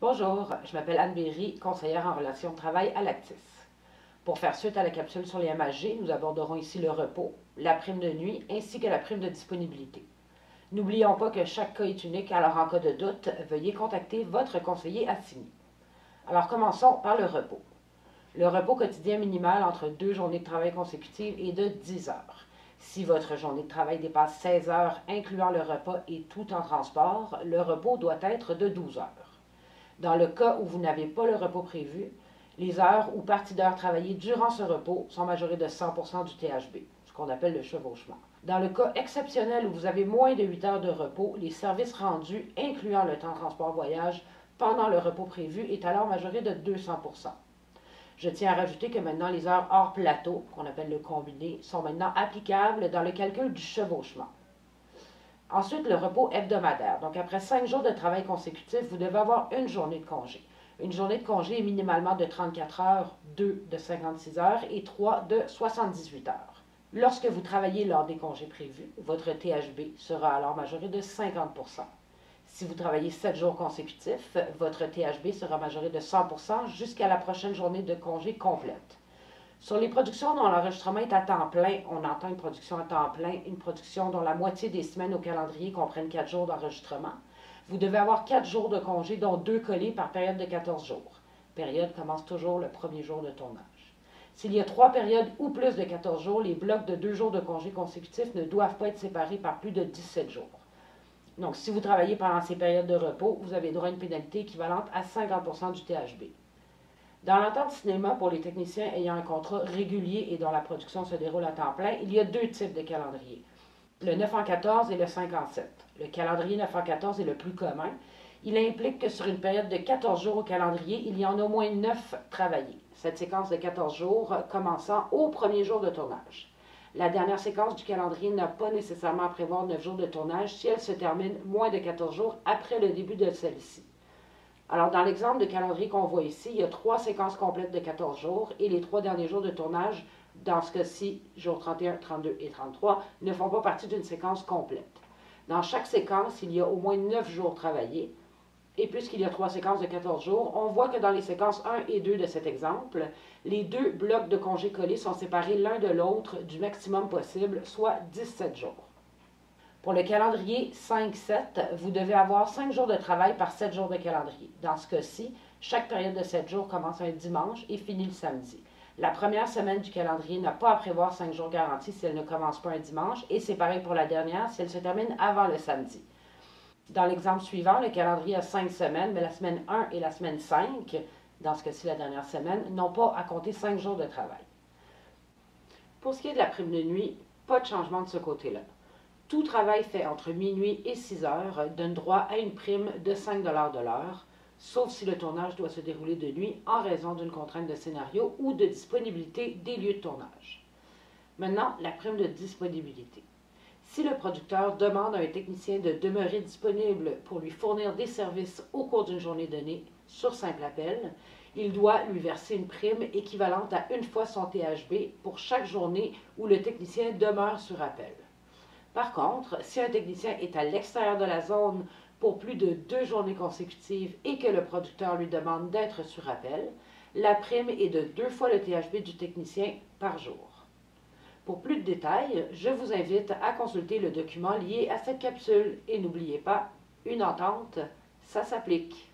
Bonjour, je m'appelle Anne Berry, conseillère en relations de travail à l'Actis. Pour faire suite à la capsule sur les MHG, nous aborderons ici le repos, la prime de nuit ainsi que la prime de disponibilité. N'oublions pas que chaque cas est unique, alors en cas de doute, veuillez contacter votre conseiller assigné. Alors commençons par le repos. Le repos quotidien minimal entre 2 journées de travail consécutives est de 10 heures. Si votre journée de travail dépasse 16 heures, incluant le repas et tout en transport, le repos doit être de 12 heures. Dans le cas où vous n'avez pas le repos prévu, les heures ou parties d'heures travaillées durant ce repos sont majorées de 100% du THB, ce qu'on appelle le chevauchement. Dans le cas exceptionnel où vous avez moins de 8 heures de repos, les services rendus, incluant le temps de transport-voyage, pendant le repos prévu, est alors majoré de 200%. Je tiens à rajouter que maintenant les heures hors plateau, qu'on appelle le combiné, sont maintenant applicables dans le calcul du chevauchement. Ensuite, le repos hebdomadaire. Donc, après 5 jours de travail consécutifs, vous devez avoir une journée de congé. Une journée de congé est minimalement de 34 heures, 2 de 56 heures et 3 de 78 heures. Lorsque vous travaillez lors des congés prévus, votre THB sera alors majoré de 50%. Si vous travaillez 7 jours consécutifs, votre THB sera majoré de 100% jusqu'à la prochaine journée de congé complète. Sur les productions dont l'enregistrement est à temps plein, on entend une production à temps plein, une production dont la moitié des semaines au calendrier comprennent 4 jours d'enregistrement. Vous devez avoir 4 jours de congé, dont 2 collés par période de 14 jours. Période commence toujours le premier jour de tournage. S'il y a 3 périodes ou plus de 14 jours, les blocs de 2 jours de congé consécutifs ne doivent pas être séparés par plus de 17 jours. Donc, si vous travaillez pendant ces périodes de repos, vous avez droit à une pénalité équivalente à 50% du THB. Dans l'entente cinéma, pour les techniciens ayant un contrat régulier et dont la production se déroule à temps plein, il y a 2 types de calendrier, le 9 en 14 et le 5 en 7. Le calendrier 9 en 14 est le plus commun. Il implique que sur une période de 14 jours au calendrier, il y en a au moins 9 travaillés. Cette séquence de 14 jours commençant au premier jour de tournage. La dernière séquence du calendrier n'a pas nécessairement à prévoir 9 jours de tournage si elle se termine moins de 14 jours après le début de celle-ci. Alors, dans l'exemple de calendrier qu'on voit ici, il y a 3 séquences complètes de 14 jours et les 3 derniers jours de tournage, dans ce cas-ci, jours 31, 32 et 33, ne font pas partie d'une séquence complète. Dans chaque séquence, il y a au moins 9 jours travaillés. Et puisqu'il y a 3 séquences de 14 jours, on voit que dans les séquences 1 et 2 de cet exemple, les 2 blocs de congés collés sont séparés l'un de l'autre du maximum possible, soit 17 jours. Pour le calendrier 5-7, vous devez avoir 5 jours de travail par 7 jours de calendrier. Dans ce cas-ci, chaque période de 7 jours commence un dimanche et finit le samedi. La première semaine du calendrier n'a pas à prévoir 5 jours garantis si elle ne commence pas un dimanche, et c'est pareil pour la dernière si elle se termine avant le samedi. Dans l'exemple suivant, le calendrier a 5 semaines, mais la semaine 1 et la semaine 5, dans ce cas-ci la dernière semaine, n'ont pas à compter 5 jours de travail. Pour ce qui est de la prime de nuit, pas de changement de ce côté-là. Tout travail fait entre minuit et 6 heures donne droit à une prime de 5 de l'heure, sauf si le tournage doit se dérouler de nuit en raison d'une contrainte de scénario ou de disponibilité des lieux de tournage. Maintenant, la prime de disponibilité. Si le producteur demande à un technicien de demeurer disponible pour lui fournir des services au cours d'une journée donnée sur simple appel, il doit lui verser une prime équivalente à une fois son THB pour chaque journée où le technicien demeure sur appel. Par contre, si un technicien est à l'extérieur de la zone pour plus de 2 journées consécutives et que le producteur lui demande d'être sur appel, la prime est de 2 fois le THB du technicien par jour. Pour plus de détails, je vous invite à consulter le document lié à cette capsule et n'oubliez pas, une entente, ça s'applique.